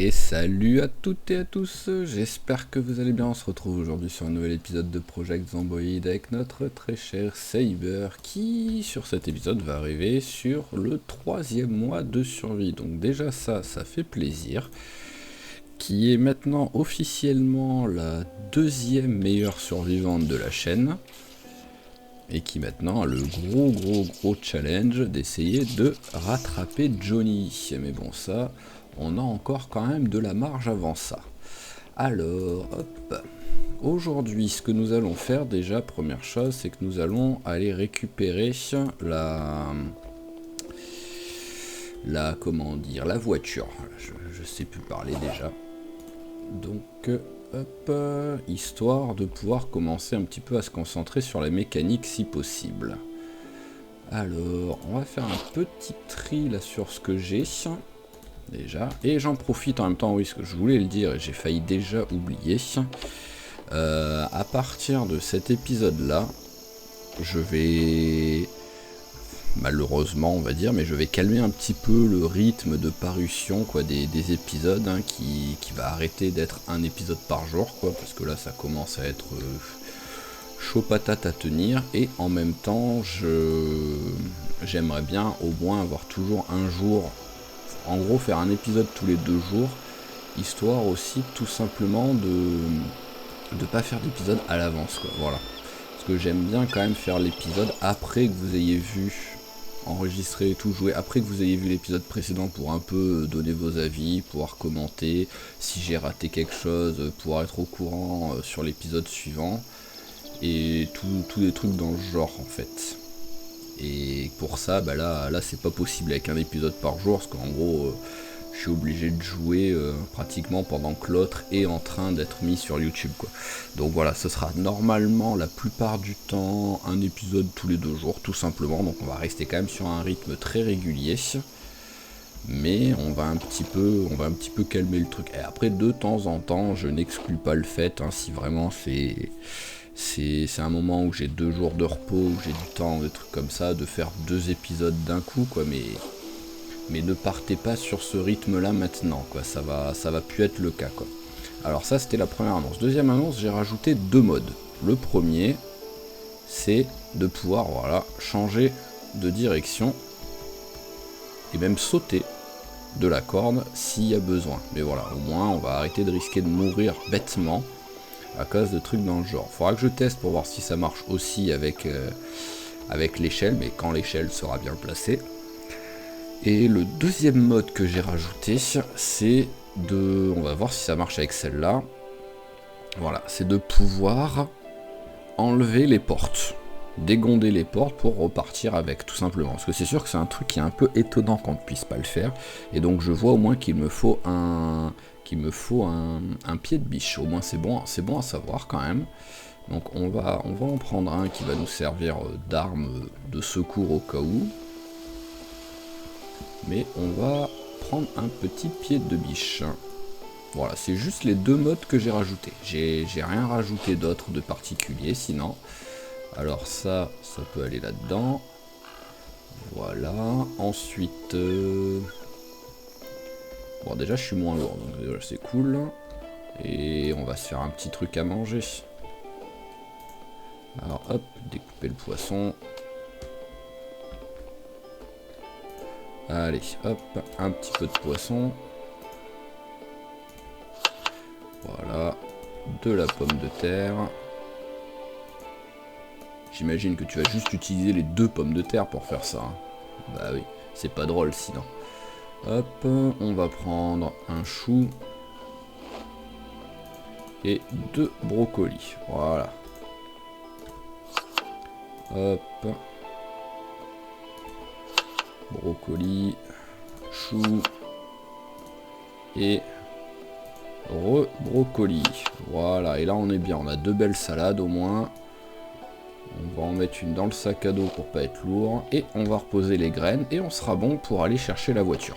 Et salut à toutes et à tous, j'espère que vous allez bien. On se retrouve aujourd'hui sur un nouvel épisode de Project Zomboid avec notre très cher Saber qui, sur cet épisode, va arriver sur le 3e mois de survie. Donc déjà ça fait plaisir. Qui est maintenant officiellement la 2e meilleure survivante de la chaîne. Et qui maintenant a le gros challenge d'essayer de rattraper Johnny. Mais bon, ça, on a encore quand même de la marge avant ça. Alors, hop. Aujourd'hui, ce que nous allons faire déjà, première chose, c'est que nous allons aller récupérer la voiture. Je sais plus parler déjà. Donc, hop, histoire de pouvoir commencer un petit peu à se concentrer sur la mécanique si possible. Alors, on va faire un petit tri là sur ce que j'ai déjà, et j'en profite en même temps, oui, ce que je voulais le dire et j'ai failli déjà oublier. À partir de cet épisode là, je vais malheureusement on va dire, mais je vais calmer un petit peu le rythme de parution des épisodes qui va arrêter d'être un épisode par jour parce que là ça commence à être chaud patate à tenir, et en même temps j'aimerais bien au moins avoir toujours un jour, en gros faire un épisode tous les 2 jours, histoire aussi tout simplement de pas faire d'épisode à l'avance voilà. Parce que j'aime bien quand même faire l'épisode après que vous ayez vu, enregistrer et tout, jouer, après que vous ayez vu l'épisode précédent pour un peu donner vos avis, pouvoir commenter, si j'ai raté quelque chose, pouvoir être au courant sur l'épisode suivant, et tous les trucs dans le genre en fait. Et pour ça, là c'est pas possible avec un épisode par jour, parce qu'en gros, je suis obligé de jouer pratiquement pendant que l'autre est en train d'être mis sur YouTube Donc voilà, ce sera normalement la plupart du temps un épisode tous les 2 jours, tout simplement. Donc on va rester quand même sur un rythme très régulier, mais on va un petit peu calmer le truc. Et après, de temps en temps, je n'exclus pas le fait, si vraiment c'est un moment où j'ai 2 jours de repos, où j'ai du temps, des trucs comme ça, de faire 2 épisodes d'un coup mais ne partez pas sur ce rythme là maintenant ça va plus être le cas Alors ça c'était la première annonce. Deuxième annonce, j'ai rajouté 2 modes. Le premier, c'est de pouvoir changer de direction et même sauter de la corde s'il y a besoin. Mais voilà, au moins on va arrêter de risquer de mourir bêtement à cause de trucs dans le genre. Faudra que je teste pour voir si ça marche aussi avec l'échelle, mais quand l'échelle sera bien placée. Et le deuxième mode que j'ai rajouté, c'est on va voir si ça marche avec celle-là. Voilà, c'est de pouvoir enlever les portes, dégonder les portes pour repartir avec, tout simplement. Parce que c'est sûr que c'est un truc qui est un peu étonnant qu'on ne puisse pas le faire. Et donc je vois au moins qu'il me faut un pied de biche. Au moins c'est bon à savoir quand même. Donc on va en prendre un qui va nous servir d'arme de secours au cas où. Mais on va prendre un petit pied de biche. Voilà, c'est juste les 2 modes que j'ai rajoutés. J'ai rien rajouté d'autre de particulier sinon. Alors ça peut aller là-dedans. Voilà. Ensuite... Bon, déjà je suis moins lourd, donc déjà c'est cool. Et on va se faire un petit truc à manger. Alors hop, découper le poisson. Allez, hop, un petit peu de poisson. Voilà, de la pomme de terre. J'imagine que tu vas juste utiliser les 2 pommes de terre pour faire ça. Bah oui, c'est pas drôle sinon. Hop, on va prendre un chou. Et 2 brocolis, voilà. Hop. Brocoli, chou et brocoli. Voilà, et là on est bien, on a 2 belles salades au moins. On va en mettre une dans le sac à dos pour pas être lourd, et on va reposer les graines et on sera bon pour aller chercher la voiture.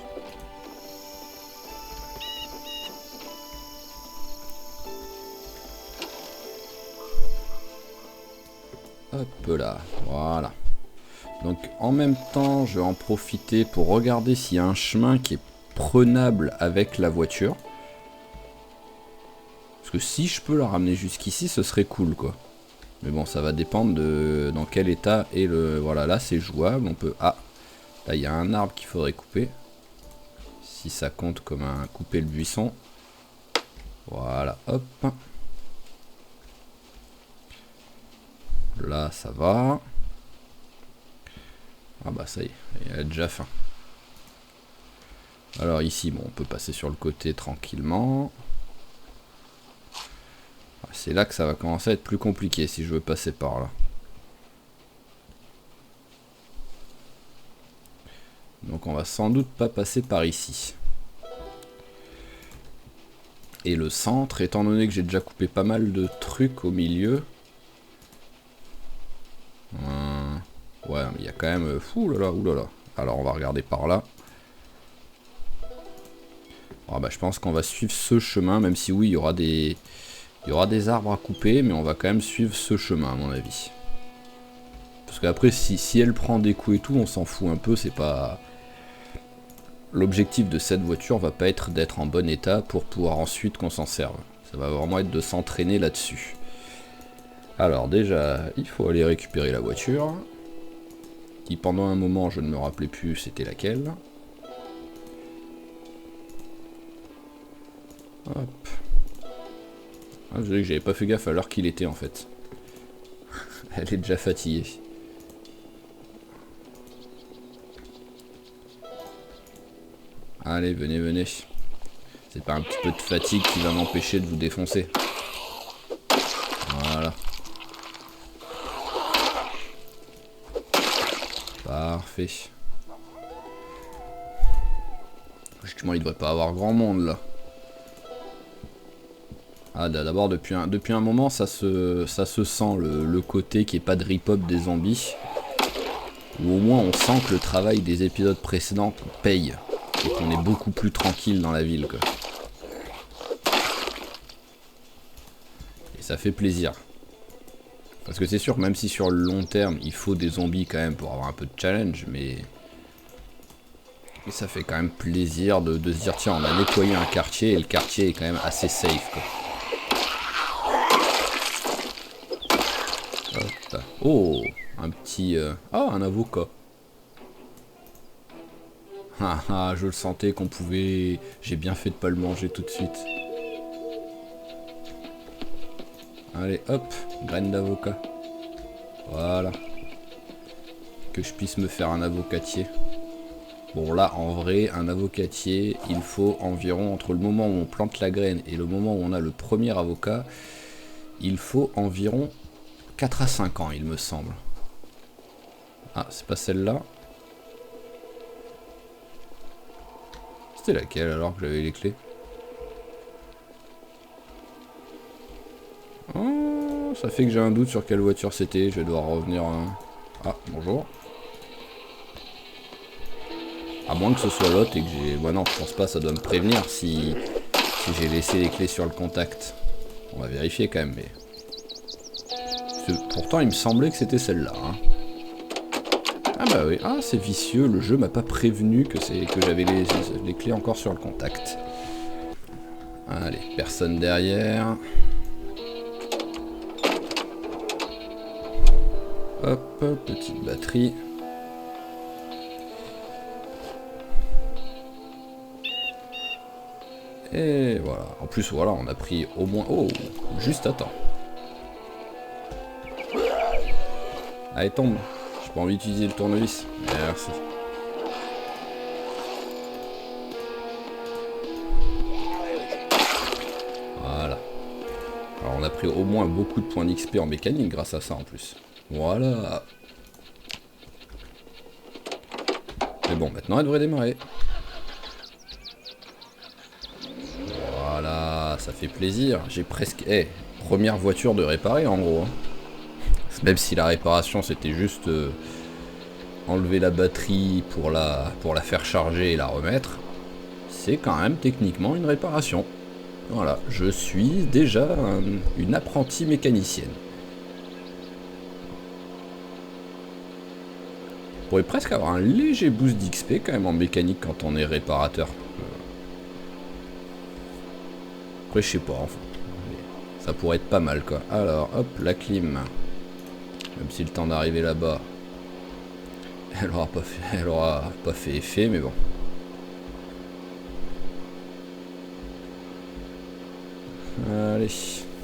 Hop là, voilà. Donc en même temps, je vais en profiter pour regarder s'il y a un chemin qui est prenable avec la voiture. que si je peux la ramener jusqu'ici, ce serait cool, quoi. Mais bon, ça va dépendre de dans quel état est le... Voilà, là, c'est jouable. On peut... Ah, là, il y a un arbre qu'il faudrait couper. Si ça compte comme un couper le buisson. Voilà, hop. Là, ça va. Ah bah ça y est, elle a déjà faim. Alors ici, bon, on peut passer sur le côté tranquillement. C'est là que ça va commencer à être plus compliqué si je veux passer par là. Donc on va sans doute pas passer par ici. Et le centre, étant donné que j'ai déjà coupé pas mal de trucs au milieu. Ouais, mais il y a quand même... Oulala, oulala. Alors on va regarder par là. Ah bah, je pense qu'on va suivre ce chemin, même si oui, il y aura des arbres à couper, mais on va quand même suivre ce chemin à mon avis. Parce qu'après, si elle prend des coups et tout, on s'en fout un peu, c'est pas... L'objectif de cette voiture va pas être d'être en bon état pour pouvoir ensuite qu'on s'en serve. Ça va vraiment être de s'entraîner là-dessus. Alors déjà, il faut aller récupérer la voiture. Qui pendant un moment, je ne me rappelais plus c'était laquelle. Hop. Ah, je disais que j'avais pas fait gaffe à l'heure qu'il était en fait. Elle est déjà fatiguée. Allez, venez, venez. C'est pas un petit peu de fatigue qui va m'empêcher de vous défoncer. Voilà. Parfait. Justement, il devrait pas avoir grand monde là. Ah, d'abord, depuis un moment, ça se sent le côté qui est pas de rip-hop des zombies. Ou au moins, on sent que le travail des épisodes précédents paye. Et qu'on est beaucoup plus tranquille dans la ville, quoi. Et ça fait plaisir. Parce que c'est sûr, même si sur le long terme, il faut des zombies quand même pour avoir un peu de challenge, mais ça fait quand même plaisir de se dire, tiens, on a nettoyé un quartier, et le quartier est quand même assez safe, quoi. Hop. Oh, un petit... Ah, un avocat. Ah ah, je le sentais qu'on pouvait... J'ai bien fait de pas le manger tout de suite. Allez, hop, graine d'avocat. Voilà. Que je puisse me faire un avocatier. Bon là, en vrai, un avocatier, il faut environ, entre le moment où on plante la graine et le moment où on a le premier avocat, il faut environ 4 à 5 ans, il me semble. Ah, c'est pas celle-là. C'était laquelle alors que j'avais les clés? Oh, ça fait que j'ai un doute sur quelle voiture c'était. Je vais devoir revenir... Ah, bonjour. À moins que ce soit l'autre et que j'ai... Bah non, je pense pas, ça doit me prévenir si j'ai laissé les clés sur le contact. On va vérifier quand même, mais... Pourtant, il me semblait que c'était celle-là. Hein. Ah bah oui, ah c'est vicieux, le jeu m'a pas prévenu que j'avais les clés encore sur le contact. Allez, personne derrière. Hop, petite batterie. Et voilà, en plus voilà, on a pris au moins... Oh, juste à temps. Allez, tombe. J'ai pas envie d'utiliser le tournevis. Merci. Voilà. Alors on a pris au moins beaucoup de points d'XP en mécanique grâce à ça en plus. Voilà. Mais bon, maintenant elle devrait démarrer. Voilà, ça fait plaisir. J'ai presque... première voiture de réparer en gros. Hein. Même si la réparation c'était juste enlever la batterie pour la faire charger et la remettre, c'est quand même techniquement une réparation. Voilà, je suis déjà une apprentie mécanicienne. On pourrait presque avoir un léger boost d'XP quand même en mécanique quand on est réparateur. Après je sais pas, enfin. Ça pourrait être pas mal quoi. Alors hop, la clim. Même si le temps d'arriver là-bas, elle aura pas fait effet, mais bon. Allez,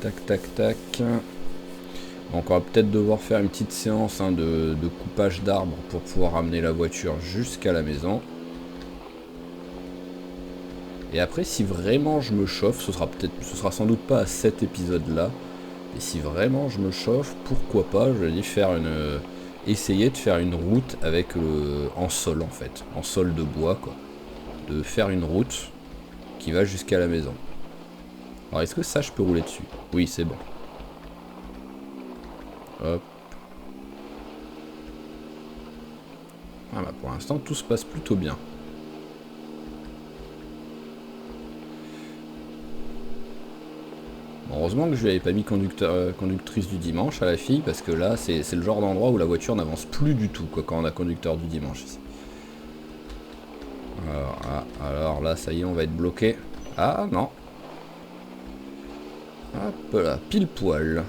tac tac tac. Donc on va peut-être devoir faire une petite séance hein, de coupage d'arbres pour pouvoir ramener la voiture jusqu'à la maison. Et après, si vraiment je me chauffe, ce sera sans doute pas à cet épisode-là. Et si vraiment je me chauffe, pourquoi pas, je vais faire essayer de faire une route avec en sol en fait, en sol de bois quoi. De faire une route qui va jusqu'à la maison. Alors est-ce que ça je peux rouler dessus? Oui, c'est bon. Hop. Ah bah pour l'instant tout se passe plutôt bien. Bon, heureusement que je lui avais pas mis conductrice du dimanche à la fille, parce que là c'est le genre d'endroit où la voiture n'avance plus du tout quoi, quand on a conducteur du dimanche ici. Alors là ça y est, on va être bloqué. Ah non. Hop là, pile poil.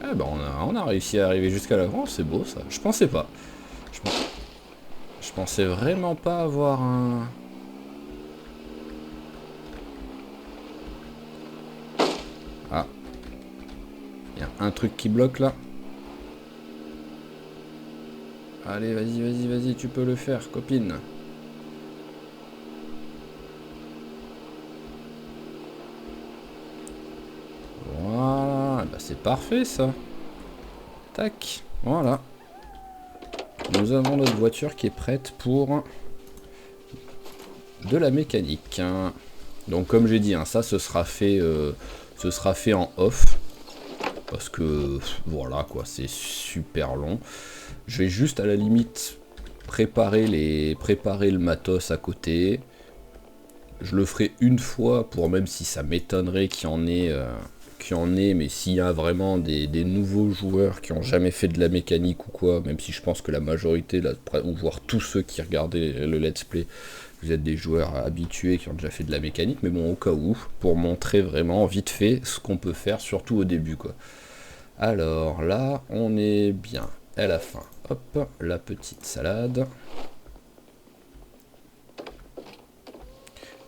Ah bah on a réussi à arriver jusqu'à l'avant, c'est beau ça. Je pensais pas. Je pensais vraiment pas avoir un... Ah. Il y a un truc qui bloque là. Allez, vas-y, tu peux le faire, copine. Voilà, bah c'est parfait ça. Tac, voilà. Nous avons notre voiture qui est prête pour de la mécanique. Donc comme j'ai dit, hein, ça ce sera fait en off. Parce que voilà quoi, c'est super long. Je vais juste à la limite préparer le matos à côté. Je le ferai une fois pour, même si ça m'étonnerait qu'il y en ait, mais s'il y a vraiment des nouveaux joueurs qui ont jamais fait de la mécanique ou quoi, même si je pense que la majorité, là, ou voire tous ceux qui regardaient le let's play, vous êtes des joueurs habitués qui ont déjà fait de la mécanique, mais bon, au cas où, pour montrer vraiment vite fait ce qu'on peut faire, surtout au début quoi. Alors là, on est bien à la fin. Hop, la petite salade.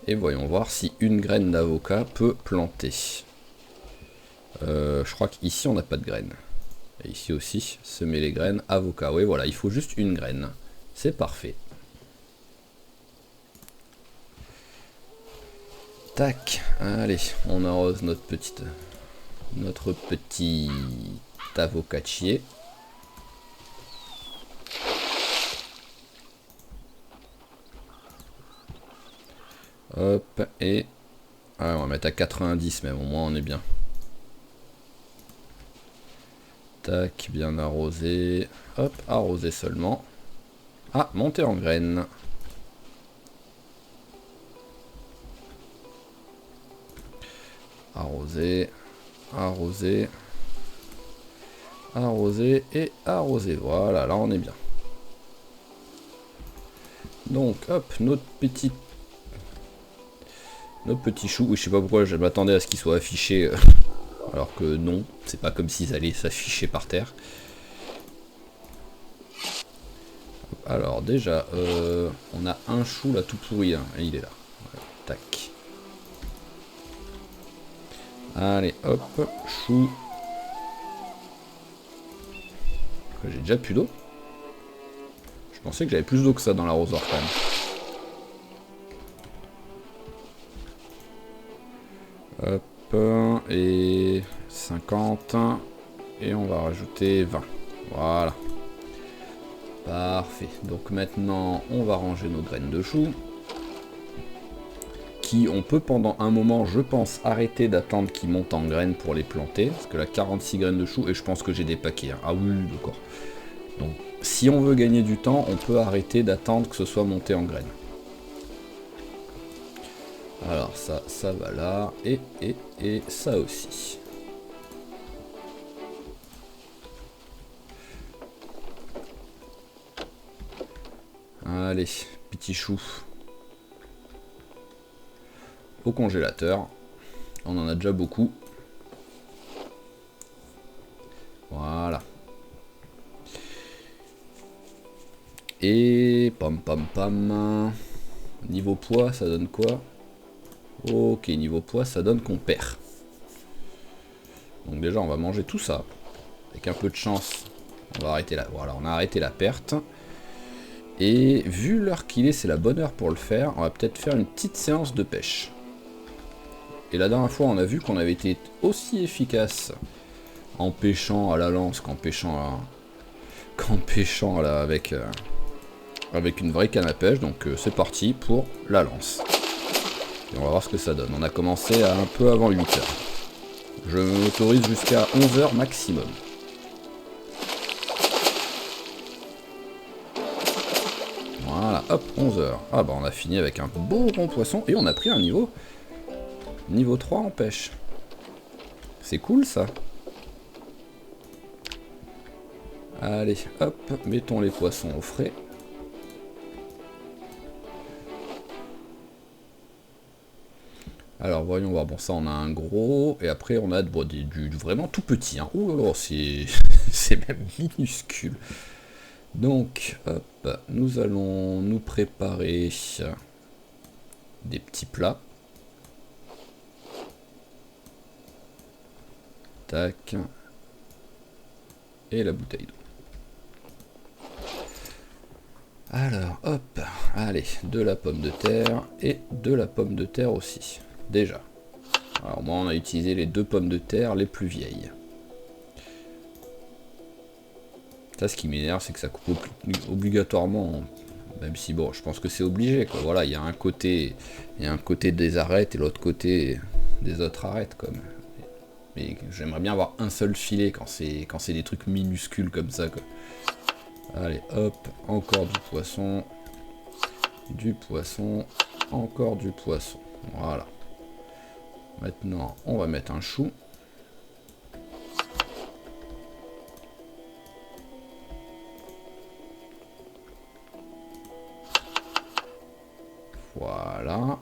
Et voyons voir si une graine d'avocat peut planter. Je crois qu'ici on n'a pas de graines. Et ici aussi, semer les graines, avocat. Oui, voilà, il faut juste une graine. C'est parfait. Tac, allez, on arrose notre petit avocatier. Hop, et... Ah, on va mettre à 90 même, au moins on est bien. Tac, bien arrosé. Hop, arrosé seulement. Ah, monter en graines. Arrosé, arrosé, arrosé et arrosé. Voilà, là on est bien. Donc, hop, notre petit chou. Je sais pas pourquoi je m'attendais à ce qu'il soit affiché, alors que non, c'est pas comme s'ils allaient s'afficher par terre. Alors déjà, on a un chou là tout pourri, hein, et il est là. Voilà, tac. Allez, hop, chou. J'ai déjà plus d'eau. Je pensais que j'avais plus d'eau que ça dans l'arrosoir quand même. Hop, et 50. Et on va rajouter 20. Voilà. Parfait. Donc maintenant, on va ranger nos graines de chou. Qui on peut pendant un moment, je pense, arrêter d'attendre qu'ils montent en graines pour les planter. Parce que là, 46 graines de chou, et je pense que j'ai des paquets. Hein. Ah oui, d'accord. Donc, si on veut gagner du temps, on peut arrêter d'attendre que ce soit monté en graines. Alors ça va là, et ça aussi. Allez, petit chou. Au congélateur. On en a déjà beaucoup. Et pam pam pam. Niveau poids, ça donne quoi? Ok, niveau poids, ça donne qu'on perd. Donc déjà, on va manger tout ça. Avec un peu de chance, on va arrêter la... Voilà, on a arrêté la perte. Et vu l'heure qu'il est, c'est la bonne heure pour le faire. On va peut-être faire une petite séance de pêche. Et la dernière fois, on a vu qu'on avait été aussi efficace en pêchant à la lance qu'en pêchant avec une vraie canne à pêche. Donc c'est parti pour la lance. Et on va voir ce que ça donne. On a commencé à un peu avant 8 heures. Je m'autorise jusqu'à 11 heures maximum. Voilà, hop, 11 heures. Ah bah on a fini avec un beau rond poisson et on a pris un niveau 3 en pêche. C'est cool ça. Allez, hop, mettons les poissons au frais. Alors voyons voir, bon ça on a un gros, et après on a du vraiment tout petit. Hein. Ouh là là, c'est même minuscule. Donc, hop, nous allons nous préparer des petits plats. Tac. Et la bouteille d'eau. Alors, hop, allez, de la pomme de terre et de la pomme de terre aussi. Déjà. Alors moi on a utilisé les 2 pommes de terre les plus vieilles. Ça, ce qui m'énerve, c'est que ça coupe obligatoirement, même si bon, je pense que c'est obligé, quoi. Voilà, il y a un côté des arêtes et l'autre côté des autres arêtes, comme. Mais j'aimerais bien avoir un seul filet quand c'est des trucs minuscules comme ça, quoi. Allez, hop, encore du poisson, encore du poisson. Voilà. Maintenant, on va mettre un chou. Voilà.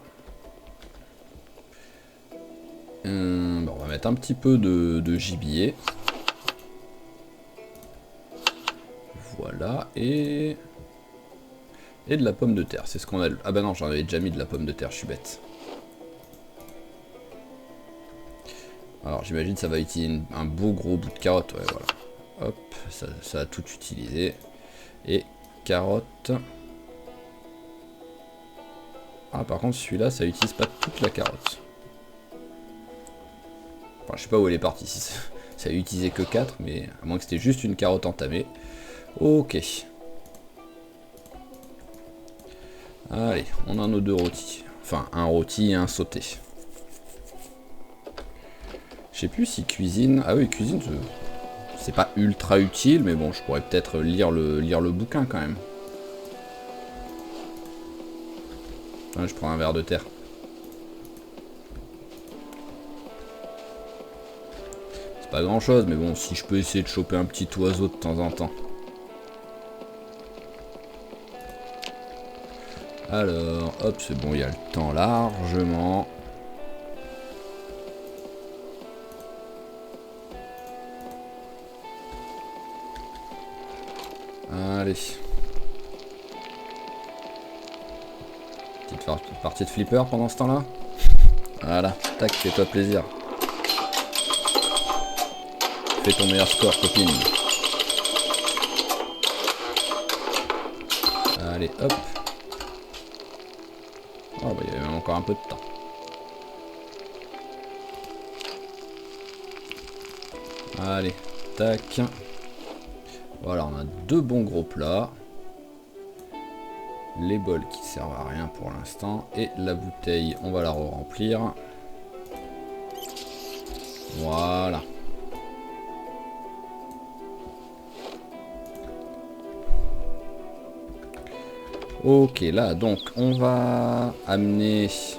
Bon, on va mettre un petit peu de gibier. Voilà, et de la pomme de terre. C'est ce qu'on a... Ah bah non, j'en avais déjà mis de la pomme de terre, je suis bête. Alors j'imagine ça va utiliser un beau gros bout de carotte. Ouais, voilà. Hop, ça a tout utilisé. Et carotte. Ah par contre celui-là ça utilise pas toute la carotte. Enfin je sais pas où elle est partie, si ça a utilisé que 4, mais à moins que c'était juste une carotte entamée. Ok. Allez, on a nos 2 rôtis. Enfin un rôti et un sauté. Je sais plus si cuisine... Ah oui, cuisine, c'est pas ultra utile, mais bon, je pourrais peut-être lire le bouquin quand même. Ah, je prends un verre de terre. C'est pas grand chose, mais bon, si je peux essayer de choper un petit oiseau de temps en temps. Alors, hop, c'est bon, il y a le temps largement. Allez. Petite partie de flipper pendant ce temps-là. Voilà, tac, fais-toi plaisir. Fais ton meilleur score, copine. Allez, hop. Oh, bah, il y avait même encore un peu de temps. Allez, tac. Voilà, on a 2 bons gros plats. Les bols qui servent à rien pour l'instant. Et la bouteille, on va la re-remplir. Voilà. Ok, là, donc, on va amener ce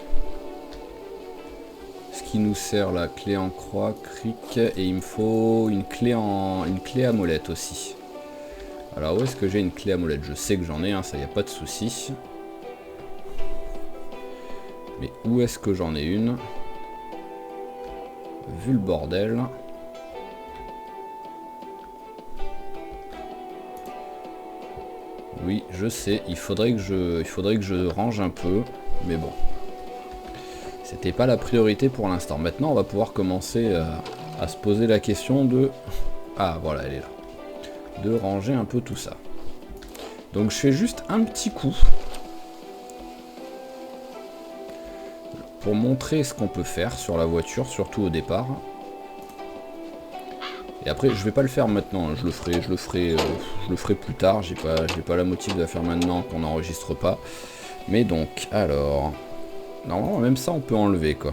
qui nous sert, la clé en croix, cric, et il me faut une clé à molette aussi. Alors, où est-ce que j'ai une clé à molette? Je sais que j'en ai, hein, ça y a pas de souci. Mais où est-ce que j'en ai une? Vu le bordel. Oui, je sais, il faudrait que je range un peu, mais bon. C'était pas la priorité pour l'instant. Maintenant, on va pouvoir commencer à se poser la question de... Ah, voilà, elle est là. De ranger un peu tout ça. Donc, je fais juste un petit coup. Pour montrer ce qu'on peut faire sur la voiture, surtout au départ. Et après, je vais pas le faire maintenant. Je le ferai plus tard. J'ai pas la motive de la faire maintenant qu'on n'enregistre pas. Mais donc, alors... Normalement, même ça, on peut enlever, quoi.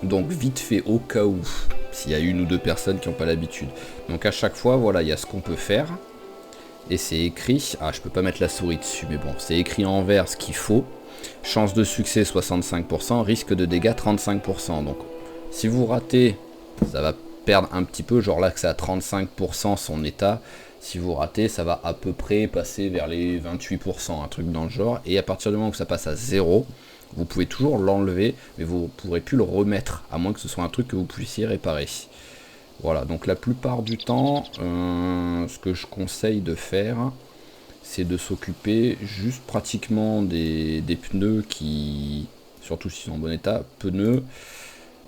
Donc, vite fait, au cas où, s'il y a une ou deux personnes qui n'ont pas l'habitude. Donc, à chaque fois, voilà, il y a ce qu'on peut faire. Et c'est écrit... Ah, je peux pas mettre la souris dessus, mais bon. C'est écrit en vert ce qu'il faut. Chance de succès, 65%. Risque de dégâts, 35%. Donc, si vous ratez, ça va perdre un petit peu. Genre là, que c'est à 35% son état. Si vous ratez, ça va à peu près passer vers les 28%, un truc dans le genre. Et à partir du moment où ça passe à 0... Vous pouvez toujours l'enlever, mais vous ne pourrez plus le remettre, à moins que ce soit un truc que vous puissiez réparer. Voilà, donc la plupart du temps, ce que je conseille de faire, c'est de s'occuper juste pratiquement des pneus qui, surtout s'ils sont en bon état, pneus,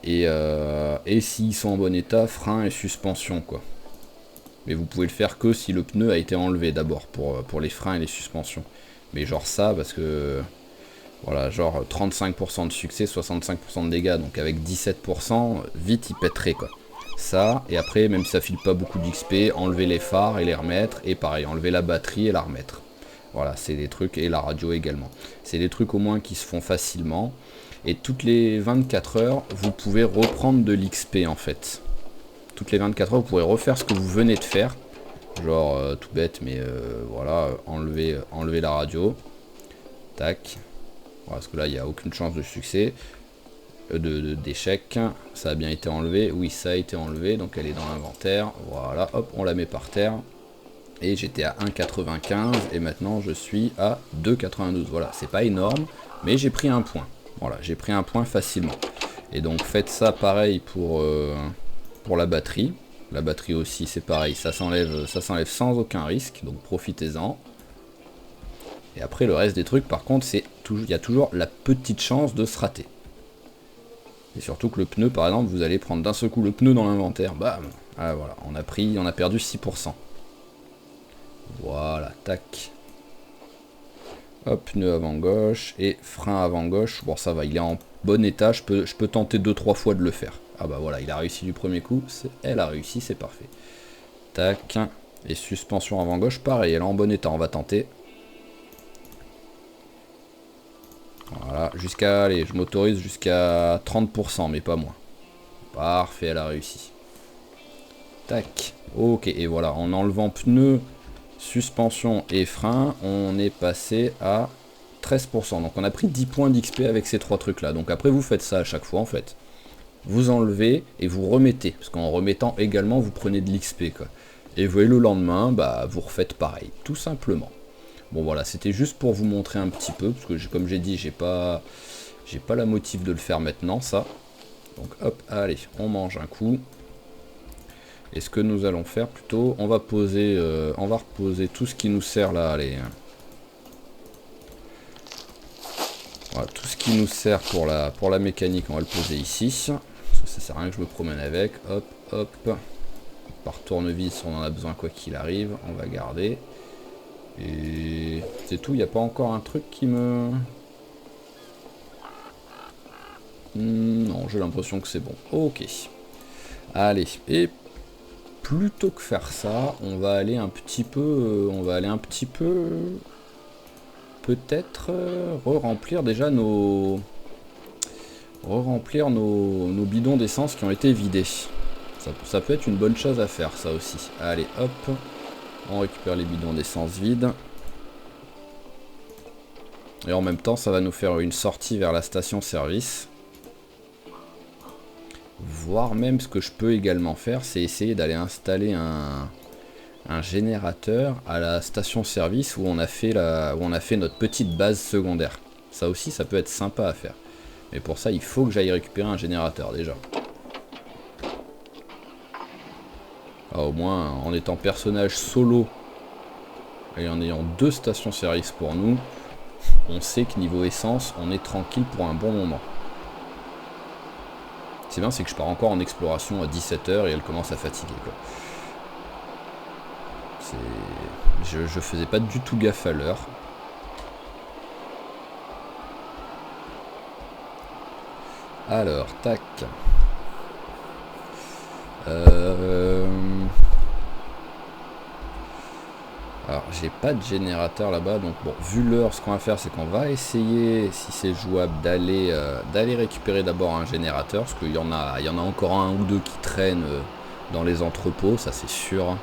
et s'ils sont en bon état, freins et suspension, quoi. Mais vous pouvez le faire que si le pneu a été enlevé d'abord, pour les freins et les suspensions. Mais genre ça, parce que... Voilà, genre 35% de succès, 65% de dégâts, donc avec 17%, vite il pèterait quoi. Ça, et après, même si ça file pas beaucoup d'XP, enlever les phares et les remettre, et pareil, enlever la batterie et la remettre. Voilà, c'est des trucs, et la radio également. C'est des trucs au moins qui se font facilement, et toutes les 24 heures, vous pouvez reprendre de l'XP en fait. Toutes les 24 heures, vous pourrez refaire ce que vous venez de faire, genre tout bête, mais voilà, enlever la radio, tac. Parce que là, il n'y a aucune chance de succès, d'échec. Ça a bien été enlevé. Oui, ça a été enlevé. Donc, elle est dans l'inventaire. Voilà, hop, on la met par terre. Et j'étais à 1,95. Et maintenant, je suis à 2,92. Voilà, c'est pas énorme. Mais j'ai pris un point. Voilà, j'ai pris un point facilement. Et donc, faites ça pareil pour la batterie. La batterie aussi, c'est pareil. Ça s'enlève sans aucun risque. Donc, profitez-en. Et après, le reste des trucs, par contre, il y a toujours la petite chance de se rater. Et surtout que le pneu, par exemple, vous allez prendre d'un seul coup le pneu dans l'inventaire. Bam. Ah, voilà, on a perdu 6%. Voilà, tac. Hop, pneu avant gauche et frein avant gauche. Bon, ça va, il est en bon état. Je peux tenter 2-3 fois de le faire. Ah bah voilà, il a réussi du premier coup. Elle a réussi, c'est parfait. Tac. Et suspension avant gauche, pareil, elle est en bon état. On va tenter. Voilà, allez, je m'autorise jusqu'à 30%, mais pas moins. Parfait, elle a réussi. Tac. Ok, et voilà, en enlevant pneus, suspension et frein, on est passé à 13%. Donc on a pris 10 points d'XP avec ces trois trucs-là. Donc après, vous faites ça à chaque fois, en fait. Vous enlevez et vous remettez. Parce qu'en remettant également, vous prenez de l'XP, quoi. Et vous voyez, le lendemain, bah, vous refaites pareil, tout simplement. Bon voilà, c'était juste pour vous montrer un petit peu, parce que comme j'ai dit, j'ai pas la motive de le faire maintenant, ça. Donc hop, allez, on mange un coup. Et ce que nous allons faire plutôt, on va reposer tout ce qui nous sert là, allez. Voilà, tout ce qui nous sert pour la mécanique, on va le poser ici. Parce que ça sert à rien que je me promène avec. Hop, hop. Par tournevis, on en a besoin quoi qu'il arrive, on va garder. Et c'est tout, il n'y a pas encore un truc qui me... Non, j'ai l'impression que c'est bon. Ok. Allez, et plutôt que faire ça, on va aller un petit peu... Peut-être re-remplir déjà nos... Re-remplir nos bidons d'essence qui ont été vidés. Ça peut être une bonne chose à faire, ça aussi. Allez, hop. On récupère les bidons d'essence vides. Et en même temps, ça va nous faire une sortie vers la station-service. Voire même, ce que je peux également faire, c'est essayer d'aller installer un générateur à la station-service où on a fait notre petite base secondaire. Ça aussi, ça peut être sympa à faire. Mais pour ça, il faut que j'aille récupérer un générateur déjà. Ah, au moins, en étant personnage solo et en ayant 2 stations-service pour nous, on sait que niveau essence, on est tranquille pour un bon moment. C'est bien, c'est que je pars encore en exploration à 17 h et elle commence à fatiguer, quoi. Je faisais pas du tout gaffe à l'heure. Alors, tac. Alors, j'ai pas de générateur là-bas, donc bon, vu l'heure, ce qu'on va faire, c'est qu'on va essayer, si c'est jouable, d'aller récupérer d'abord un générateur, parce qu'il y en a encore un ou deux qui traînent dans les entrepôts, ça c'est sûr.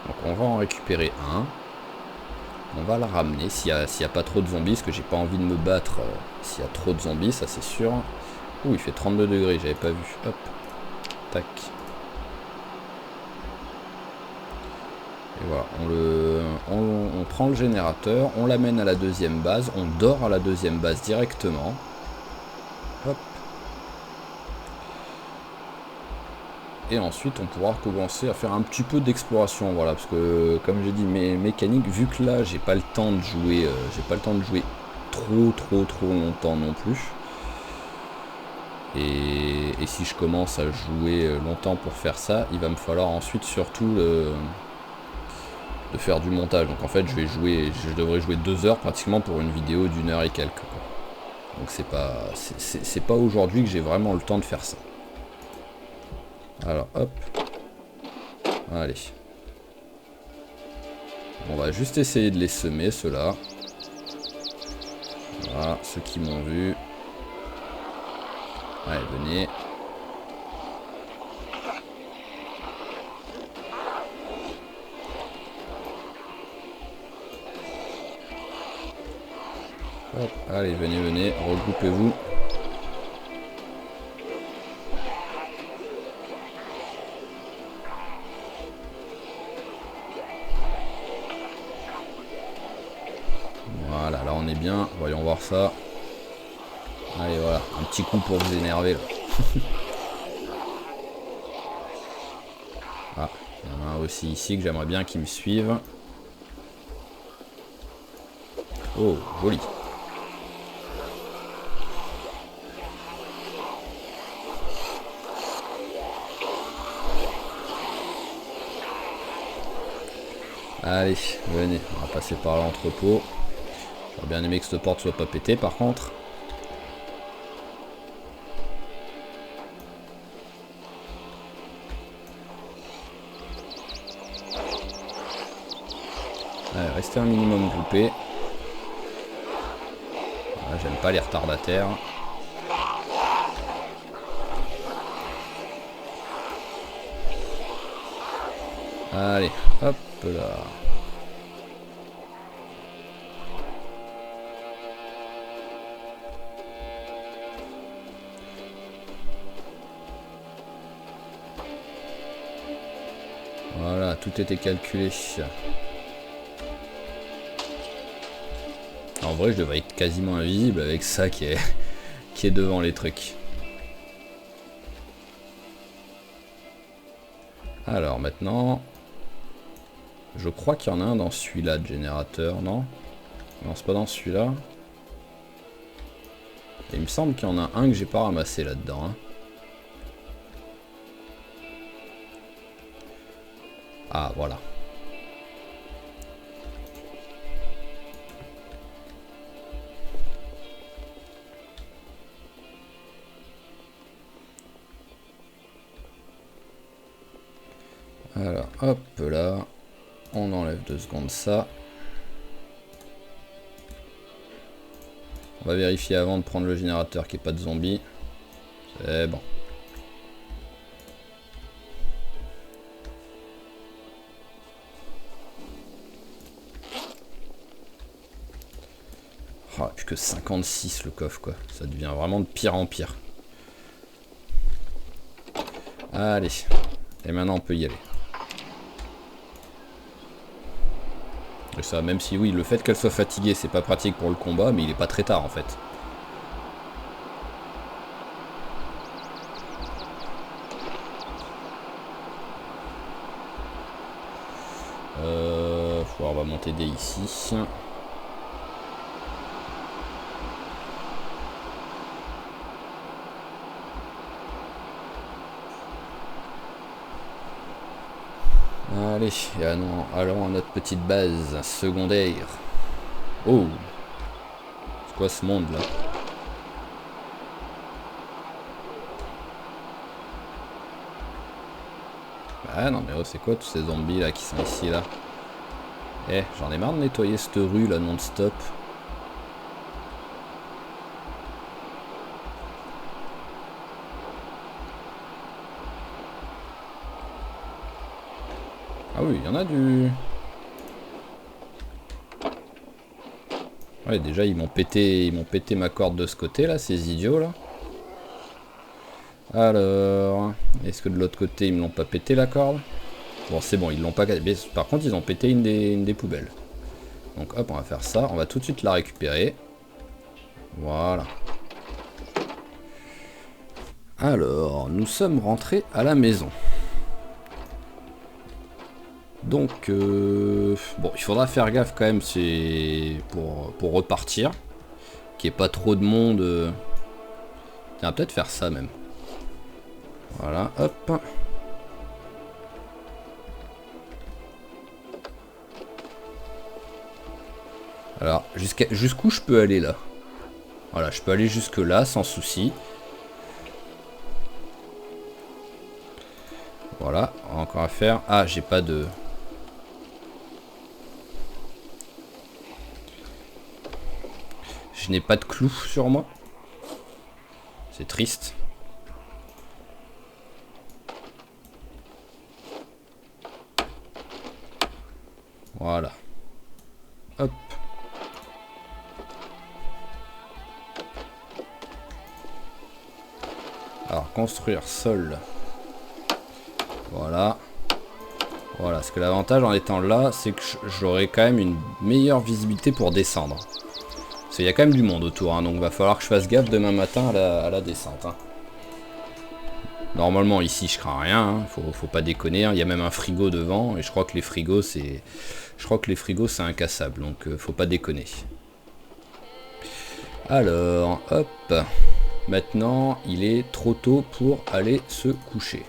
Donc on va en récupérer un. On va le ramener s'il y a pas trop de zombies, parce que j'ai pas envie de me battre s'il y a trop de zombies, ça c'est sûr. Ouh, il fait 32 degrés, j'avais pas vu. Hop, tac. Et voilà, on prend le générateur, on l'amène à la deuxième base, on dort à la deuxième base directement. Hop. Et ensuite on pourra commencer à faire un petit peu d'exploration, voilà, parce que comme j'ai dit, mes mécaniques, vu que là j'ai pas le temps de jouer, trop longtemps non plus. Et si je commence à jouer longtemps pour faire ça, il va me falloir ensuite surtout de faire du montage. Donc en fait je devrais jouer 2 heures pratiquement pour une vidéo d'1 heure et quelques, quoi. Donc c'est pas aujourd'hui que j'ai vraiment le temps de faire ça. Alors hop. Allez. On va juste essayer de les semer, ceux-là. Voilà, ceux qui m'ont vu. Allez, venez. Hop, allez, venez, regroupez-vous. Voilà, là on est bien, voyons voir ça. Allez, voilà, un petit coup pour vous énerver là. Ah, il y en a un aussi ici que j'aimerais bien qu'il me suive. Oh, joli. Allez, venez, on va passer par l'entrepôt. J'aurais bien aimé que cette porte soit pas pétée par contre. Allez, restez un minimum groupé. Voilà, j'aime pas les retardataires. Allez, hop là. Voilà, tout était calculé. En vrai, je devrais être quasiment invisible avec ça qui est devant les trucs. Alors maintenant, je crois qu'il y en a un dans celui-là de générateur, non? Non, c'est pas dans celui-là. Il me semble qu'il y en a un que j'ai pas ramassé là-dedans, hein. Ah, voilà. Alors, hop là. On enlève 2 secondes ça. On va vérifier avant de prendre le générateur qu'il n'y ait pas de zombies. C'est bon. Oh, plus que 56 le coffre, quoi. Ça devient vraiment de pire en pire. Allez. Et maintenant on peut y aller. Et ça, même si oui, le fait qu'elle soit fatiguée, c'est pas pratique pour le combat, mais il est pas très tard en fait. on va monter dès ici. Allez, allons à notre petite base secondaire. Oh, c'est quoi ce monde là? Ah non mais oh, c'est quoi tous ces zombies là qui sont ici là? Eh, j'en ai marre de nettoyer cette rue là non-stop. Ah oui, il y en a du... Ouais, déjà ils m'ont pété ma corde de ce côté là, ces idiots là. Alors, est-ce que de l'autre côté ils me l'ont pas pété la corde? Bon c'est bon, ils l'ont pas... Par contre ils ont pété une des poubelles. Donc hop, on va faire ça, on va tout de suite la récupérer. Voilà. Alors, nous sommes rentrés à la maison. Donc, bon, il faudra faire gaffe quand même, c'est pour repartir. Qu'il n'y ait pas trop de monde. On va peut-être faire ça même. Voilà, hop. Alors, jusqu'où je peux aller là? Voilà, je peux aller jusque là sans souci. Voilà, encore à faire. Ah, j'ai pas de... Je n'ai pas de clous sur moi. C'est triste. Voilà. Hop. Alors, construire sol. Voilà. Voilà, parce que l'avantage en étant là, c'est que j'aurai quand même une meilleure visibilité pour descendre. Parce qu'il y a quand même du monde autour, hein, donc il va falloir que je fasse gaffe demain matin à la descente. Hein. Normalement ici je crains rien, hein, faut pas déconner, hein, il y a même un frigo devant, et je crois que les frigos c'est... incassables, donc faut pas déconner. Alors, hop. Maintenant, il est trop tôt pour aller se coucher.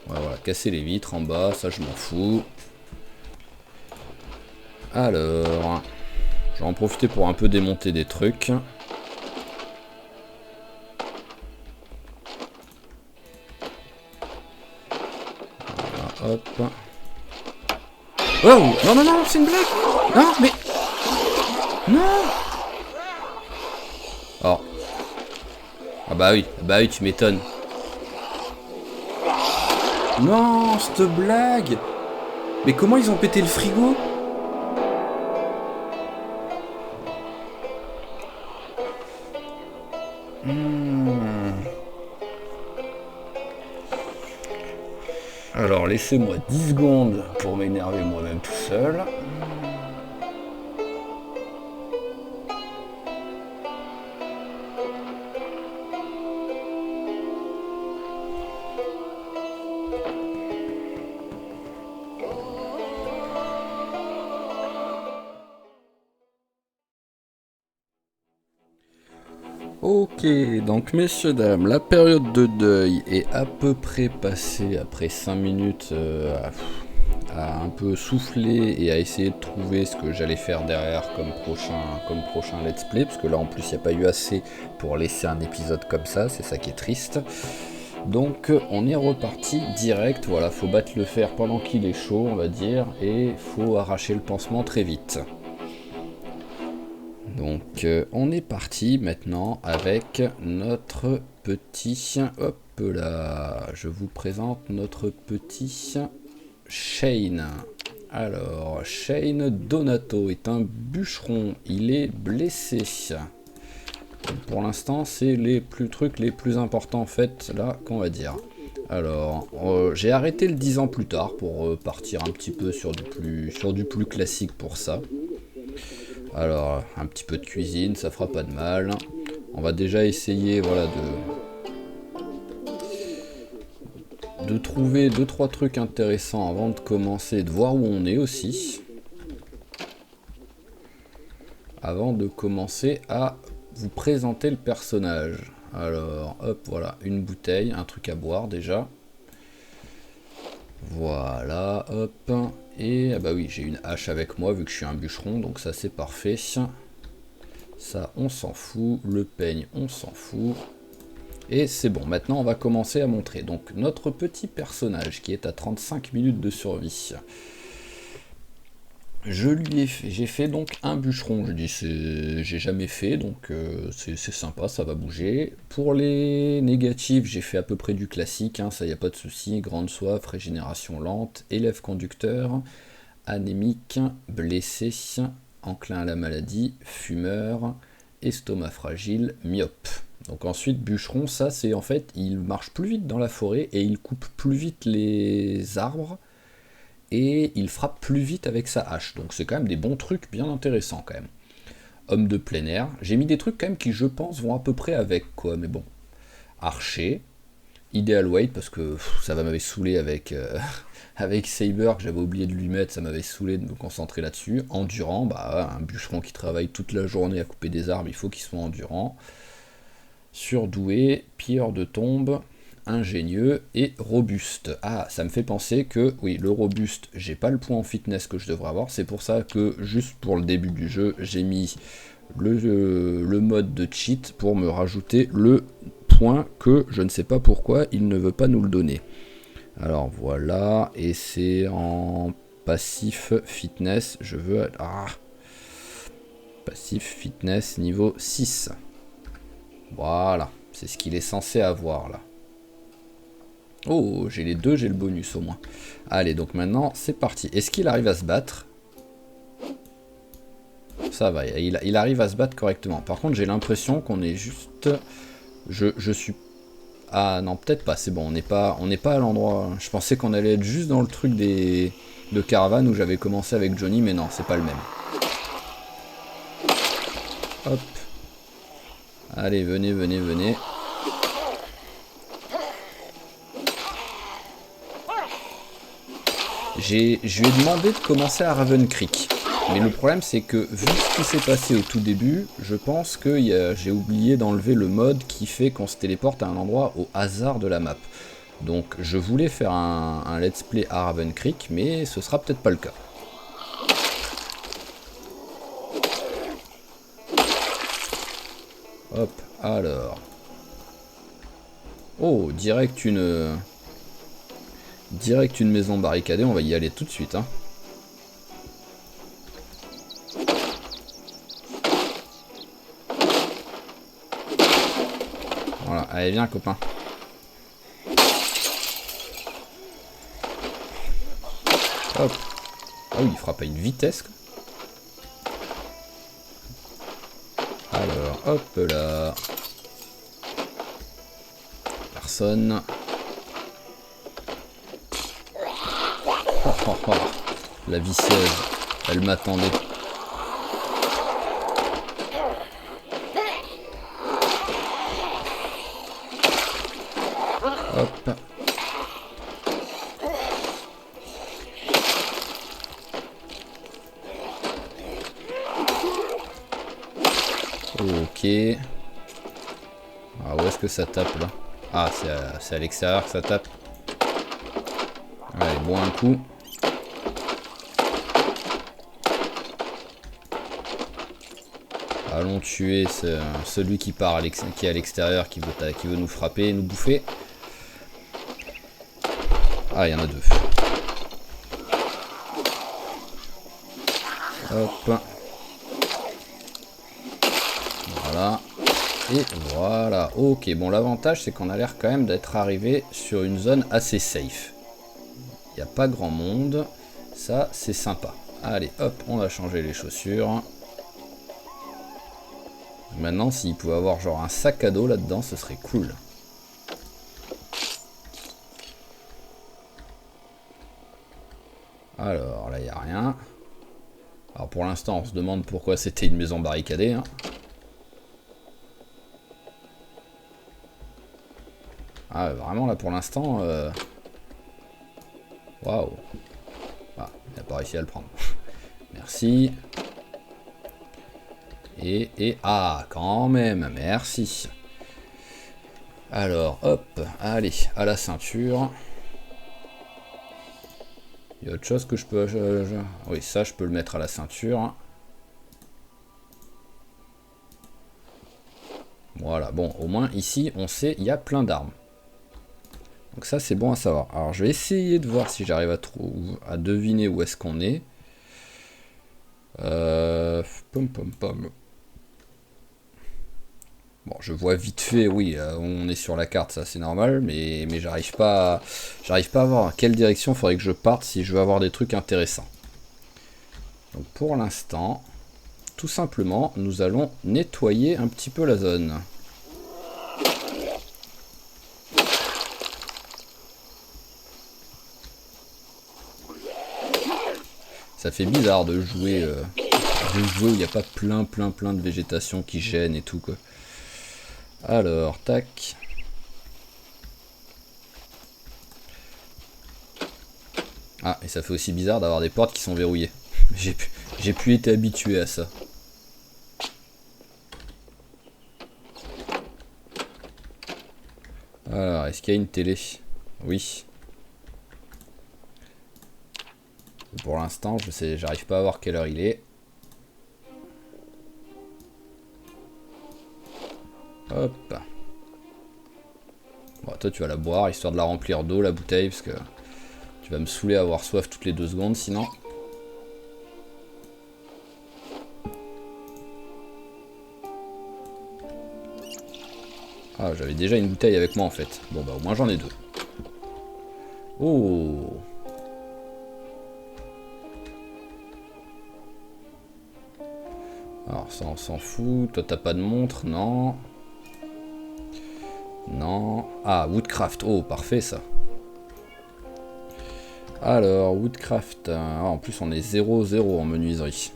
Voilà, casser les vitres en bas, ça je m'en fous. Alors, je vais en profiter pour un peu démonter des trucs. Voilà, hop. Oh, non, non, non, c'est une blague. Non, mais... Non. Oh. Ah bah oui, tu m'étonnes. Non, cette blague. Mais comment ils ont pété le frigo? Alors, laissez-moi 10 secondes pour m'énerver moi-même tout seul. Ok, donc messieurs, dames, la période de deuil est à peu près passée après 5 minutes à un peu souffler et à essayer de trouver ce que j'allais faire derrière comme prochain let's play, parce que là en plus il n'y a pas eu assez pour laisser un épisode comme ça, c'est ça qui est triste. Donc on est reparti direct, voilà, faut battre le fer pendant qu'il est chaud on va dire, et faut arracher le pansement très vite. Donc on est parti maintenant avec notre petit, hop là, je vous présente notre petit Shane. Alors Shane Donato est un bûcheron, il est blessé. Pour l'instant c'est les trucs les plus importants en fait là qu'on va dire. Alors j'ai arrêté le 10 ans plus tard pour partir un petit peu sur du plus classique pour ça. Alors, un petit peu de cuisine, ça fera pas de mal. On va déjà essayer, voilà, de de trouver 2-3 trucs intéressants avant de commencer, de voir où on est aussi. Avant de commencer à vous présenter le personnage. Alors, hop, voilà, une bouteille, un truc à boire déjà. Voilà, hop. Et, ah bah oui, j'ai une hache avec moi vu que je suis un bûcheron, donc ça c'est parfait. Ça, on s'en fout. Le peigne, on s'en fout. Et c'est bon, maintenant on va commencer à montrer. Donc, notre petit personnage qui est à 35 minutes de survie. J'ai fait donc un bûcheron, je dis j'ai jamais fait, donc c'est sympa, ça va bouger. Pour les négatifs, j'ai fait à peu près du classique, hein, ça y a pas de souci. Grande soif, régénération lente, élève conducteur, anémique, blessé, enclin à la maladie, fumeur, estomac fragile, myope. Donc ensuite, bûcheron, ça c'est en fait, il marche plus vite dans la forêt et il coupe plus vite les arbres. Et il frappe plus vite avec sa hache. Donc c'est quand même des bons trucs bien intéressants quand même. Homme de plein air. J'ai mis des trucs quand même qui je pense vont à peu près avec quoi, mais bon. Archer. Ideal weight parce que ça m'avait saoulé avec, avec Saber que j'avais oublié de lui mettre, ça m'avait saoulé de me concentrer là-dessus. Endurant, bah un bûcheron qui travaille toute la journée à couper des arbres, il faut qu'il soit endurant. Surdoué, pilleur de tombes. Ingénieux et robuste. Ah, ça me fait penser que, oui, le robuste, j'ai pas le point en fitness que je devrais avoir, c'est pour ça que, juste pour le début du jeu, j'ai mis le mode de cheat pour me rajouter le point que, je ne sais pas pourquoi, il ne veut pas nous le donner. Alors voilà, et c'est en passif fitness, je veux... Ah, passif fitness niveau 6. Voilà, c'est ce qu'il est censé avoir là. Oh, j'ai les deux, j'ai le bonus au moins. Allez, donc maintenant, c'est parti. Est-ce qu'il arrive à se battre? Ça va, il arrive à se battre correctement. Par contre, j'ai l'impression qu'on est juste... Je suis... Ah non, peut-être pas, c'est bon, on n'est pas à l'endroit... Je pensais qu'on allait être juste dans le truc de caravane où j'avais commencé avec Johnny, mais non, c'est pas le même. Hop. Allez, venez, venez, venez. Je lui ai demandé de commencer à Raven Creek. Mais le problème c'est que vu ce qui s'est passé au tout début, je pense que j'ai oublié d'enlever le mode qui fait qu'on se téléporte à un endroit au hasard de la map. Donc je voulais faire un let's play à Raven Creek, mais ce sera peut-être pas le cas. Hop, alors. Oh, direct une maison barricadée, on va y aller tout de suite. Hein. Voilà, allez viens copain. Hop. Ah oui, il frappe à une vitesse. Alors, hop là. Personne. Oh, oh, la vicieuse, elle m'attendait. Hop. Ok. Ah, où est-ce que ça tape là? Ah, c'est à l'extérieur que ça tape. Allez, bois un coup. Allons tuer celui qui qui est à l'extérieur, qui veut nous frapper, nous bouffer. Ah, il y en a deux. Hop. Voilà. Et voilà. Ok, bon, l'avantage, c'est qu'on a l'air quand même d'être arrivé sur une zone assez safe. Il n'y a pas grand monde. Ça, c'est sympa. Allez, hop, on va changer les chaussures. Maintenant, s'il pouvait avoir genre un sac à dos là-dedans, ce serait cool. Alors, là, il n'y a rien. Alors, pour l'instant, on se demande pourquoi c'était une maison barricadée. Hein. Ah, vraiment, là, pour l'instant, Waouh. Ah, il n'a pas réussi à le prendre. Merci. Ah, quand même, merci. Alors, hop, allez, à la ceinture. Il y a autre chose que je peux... Oui, ça, je peux le mettre à la ceinture. Voilà, bon, au moins, ici, on sait, il y a plein d'armes. Donc ça, c'est bon à savoir. Alors, je vais essayer de voir si j'arrive à deviner où est-ce qu'on est. Pom pom pom. Bon, je vois vite fait, oui, on est sur la carte, ça c'est normal, mais j'arrive pas à voir à quelle direction il faudrait que je parte si je veux avoir des trucs intéressants. Donc pour l'instant, tout simplement, nous allons nettoyer un petit peu la zone. Ça fait bizarre de jouer où il n'y a pas plein de végétation qui gêne et tout quoi. Alors, tac. Ah, et ça fait aussi bizarre d'avoir des portes qui sont verrouillées. J'ai plus été habitué à ça. Alors, est-ce qu'il y a une télé? Oui. Pour l'instant, j'arrive pas à voir quelle heure il est. Hop. Bon, toi, tu vas la boire, histoire de la remplir d'eau, la bouteille, parce que tu vas me saouler à avoir soif toutes les 2 secondes, sinon. Ah, j'avais déjà une bouteille avec moi, en fait. Bon, bah, au moins, j'en ai 2. Oh. Alors, ça, on s'en fout. Toi, t'as pas de montre, non. Non. Ah, Woodcraft. Oh, parfait, ça. Alors, Woodcraft. Ah, en plus, on est 0-0 en menuiserie.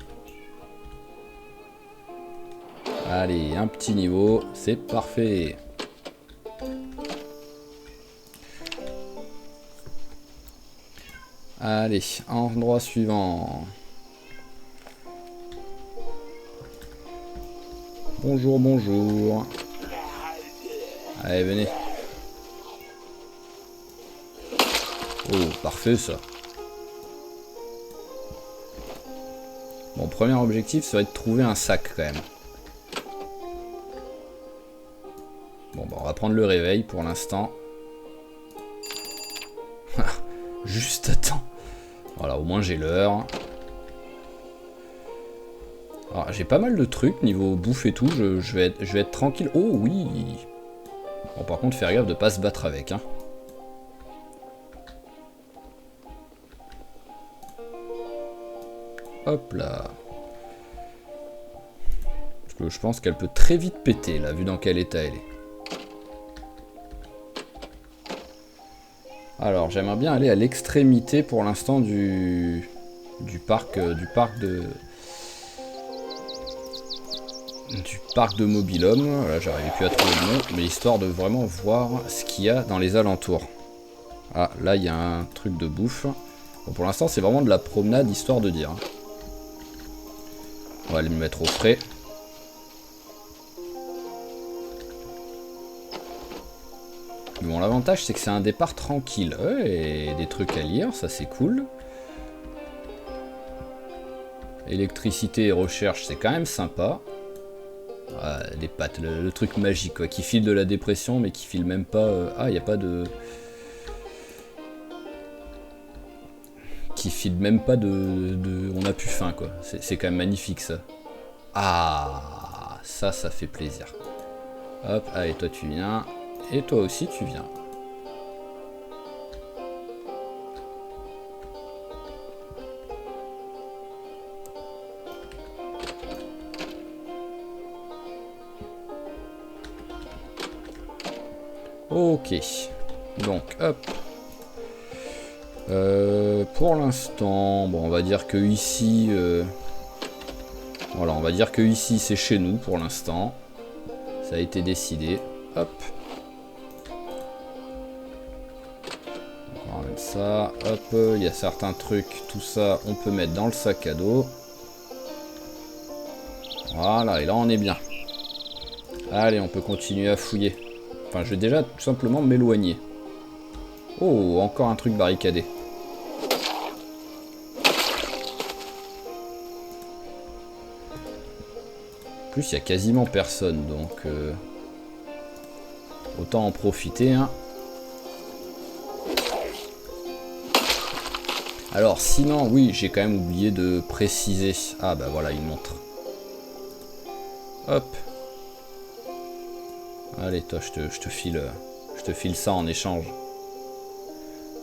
Allez, un petit niveau. C'est parfait. Allez, endroit suivant. Bonjour, bonjour. Allez, venez. Oh, parfait ça. Mon premier objectif serait de trouver un sac quand même. Bon, bah, on va prendre le réveil pour l'instant. Juste à temps. Voilà, au moins j'ai l'heure. Alors, j'ai pas mal de trucs niveau bouffe et tout. Je vais être tranquille. Oh oui. Bon, par contre, faire gaffe de pas se battre avec. Hein. Hop là. Parce que je pense qu'elle peut très vite péter, là, vu dans quel état elle est. Alors, j'aimerais bien aller à l'extrémité pour l'instant du parc de Mobilhome. Là, j'arrivais plus à trouver le nom, mais histoire de vraiment voir ce qu'il y a dans les alentours. Ah, là, il y a un truc de bouffe. Bon, pour l'instant, c'est vraiment de la promenade, histoire de dire. On va aller me mettre au frais. Bon, l'avantage, c'est que c'est un départ tranquille. Ouais, et des trucs à lire, ça c'est cool. Électricité et recherche, c'est quand même sympa. Ah, les pattes, le truc magique, quoi, qui file de la dépression, mais qui file même pas... Ah, il n'y a pas de... Qui file même pas de... On a plus faim, quoi. C'est quand même magnifique, ça. Ah, ça fait plaisir. Hop, allez, toi tu viens. Et toi aussi tu viens. Ok. Donc, hop. Pour l'instant, bon, on va dire que ici... Voilà, on va dire que ici c'est chez nous pour l'instant. Ça a été décidé. Hop. Comme ça, hop, il y a certains trucs, tout ça, on peut mettre dans le sac à dos. Voilà, et là on est bien. Allez, on peut continuer à fouiller. Enfin, je vais déjà tout simplement m'éloigner. Oh, encore un truc barricadé. En plus, il y a quasiment personne, donc... autant en profiter, hein. Alors, sinon, oui, j'ai quand même oublié de préciser. Ah, bah voilà, une montre. Hop. Allez, toi, je te file ça en échange.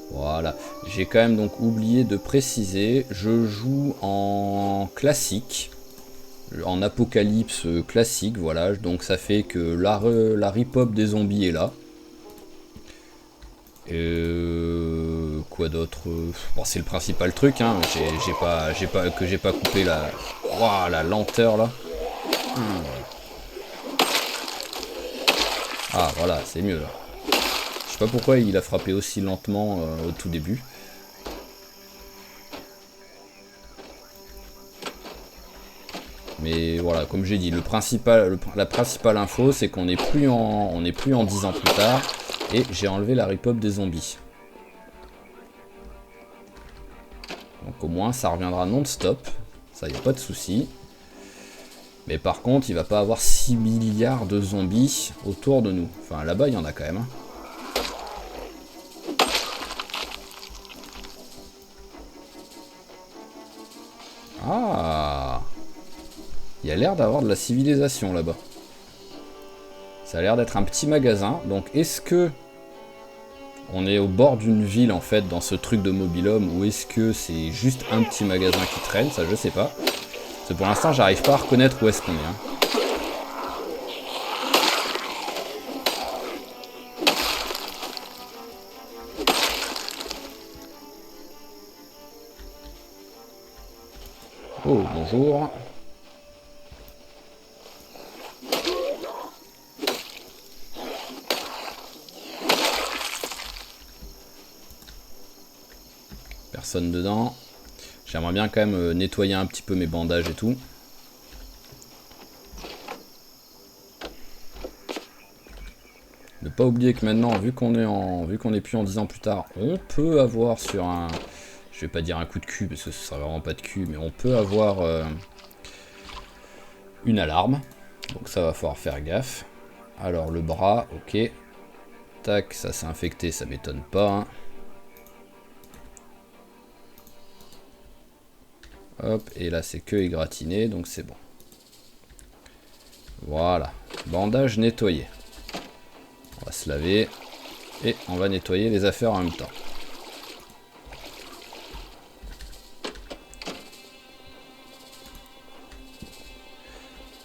Voilà. J'ai quand même donc oublié de préciser. Je joue en classique. En apocalypse classique, voilà. Donc ça fait que la rip-hop des zombies est là. Quoi d'autre? Bon, c'est le principal truc, hein. J'ai pas coupé la... Wow, la lenteur là. Ah voilà, c'est mieux là. Je sais pas pourquoi il a frappé aussi lentement au tout début. Mais voilà, comme j'ai dit, la principale info, c'est qu'on n'est plus en 10 ans plus tard. Et j'ai enlevé la rip-hop des zombies. Donc au moins, ça reviendra non-stop. Ça, y a pas de souci. Mais par contre, il va pas avoir 6 milliards de zombies autour de nous. Enfin, là-bas, il y en a quand même. Ah! Il y a l'air d'avoir de la civilisation là-bas. Ça a l'air d'être un petit magasin. Donc, est-ce que on est au bord d'une ville, en fait, dans ce truc de mobil-home, ou est-ce que c'est juste un petit magasin qui traîne? Ça, je sais pas. Parce que pour l'instant, j'arrive pas à reconnaître où est-ce qu'on est. Oh, bonjour. Personne dedans. J'aimerais bien quand même nettoyer un petit peu mes bandages et tout. Ne pas oublier que maintenant, vu qu'on est plus en 10 ans plus tard, on peut avoir sur un... Je vais pas dire un coup de cul, parce que ce sera vraiment pas de cul, mais on peut avoir une alarme. Donc ça va falloir faire gaffe. Alors le bras, ok. Tac, ça s'est infecté, ça m'étonne pas. Hein. Hop, et là c'est que égratigné, donc c'est bon. Voilà, bandage nettoyé. On va se laver et on va nettoyer les affaires en même temps.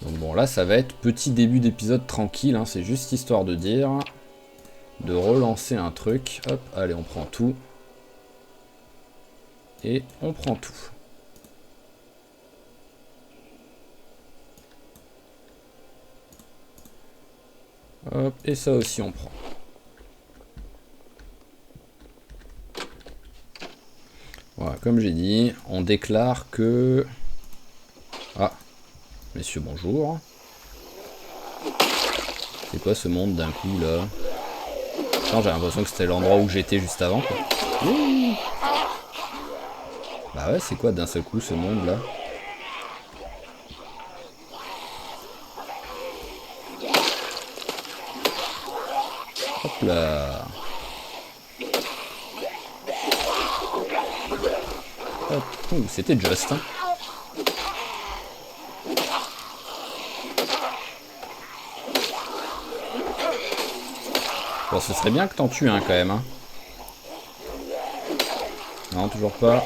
Donc bon, là ça va être petit début d'épisode tranquille, hein, c'est juste histoire de dire, de relancer un truc. Hop, allez, on prend tout. Et on prend tout. Hop, et ça aussi on prend. Voilà, comme j'ai dit, on déclare que... Ah, messieurs, bonjour. C'est quoi ce monde d'un coup là? J'ai l'impression que c'était l'endroit où j'étais juste avant, quoi. Ouh. Bah ouais, c'est quoi d'un seul coup ce monde là? Hop là. Hop. Ouh, c'était juste. Hein. Bon, ce serait bien que t'en tues un quand même. Hein. Non, toujours pas.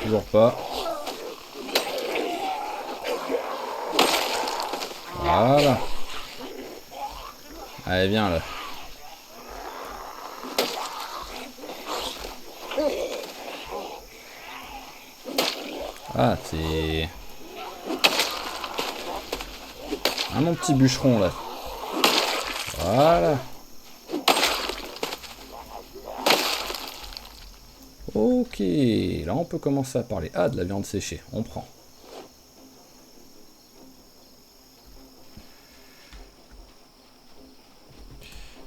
Toujours pas. Voilà. Allez, viens là. Ah, c'est... Ah, mon petit bûcheron là. Voilà. Ok, là on peut commencer à parler. Ah, de la viande séchée, on prend.